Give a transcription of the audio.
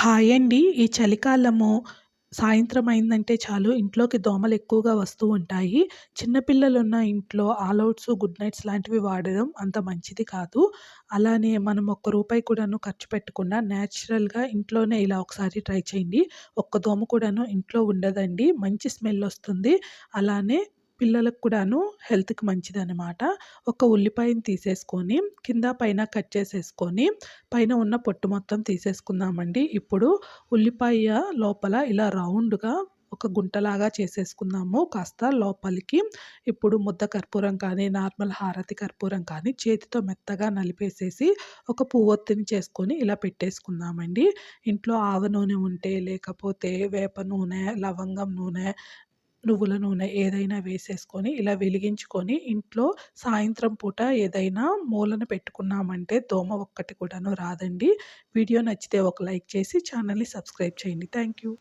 Hi అండి. ఈ చలికాలము సాయంత్రం అయిందంటే చాలు ఇంట్లోకి దోమలు ఎక్కువగా వస్తూ ఉంటాయి. చిన్న పిల్లలున్న ఇంట్లో ఆల్ ఔట్స్, గుడ్ నైట్స్ లాంటివి వాడడం అంత మంచిది కాదు. అలానే మనం ఒక్క రూపాయి కూడాను ఖర్చు పెట్టకుండా నేచురల్‌గా ఇంట్లోనే ఇలా ఒకసారి ట్రై చేయండి. ఒక్క దోమ కూడాను ఇంట్లో ఉండదండి. మంచి స్మెల్ ఒస్తుంది. అలానే పిల్లలకు కూడాను హెల్త్‌కి మంచిదనమాట. ఒక ఉల్లిపాయని తీసేసుకొని కింద పైన కట్ చేసేసుకొని పైన ఉన్న పొట్టు మొత్తం తీసేసుకుందామండి. ఇప్పుడు ఉల్లిపాయ లోపల ఇలా రౌండ్‌గా ఒక గుంటలాగా చేసేసుకుందాము. కాస్త లోపలికి ఇప్పుడు ముద్ద కర్పూరం కానీ, నార్మల్ హారతి కర్పూరం కానీ చేతితో మెత్తగా నలిపేసేసి ఒక పువ్వొత్తిని చేసుకొని ఇలా పెట్టేసుకుందామండి. ఇంట్లో ఆవ నూనె ఉంటే, లేకపోతే వేప నూనె, లవంగం నూనె, నువ్వుల నూనె ఏదైనా వేసేసుకొని ఇలా వెలిగించుకొని ఇంట్లో సాయంత్రం పూట ఏదైనా మూలన పెట్టుకున్నామంటే దోమ ఒక్కటి కూడాను రాదండి. వీడియో నచ్చితే ఒక లైక్ చేసి ఛానల్‌ని సబ్స్క్రైబ్ చేయండి. Thank you.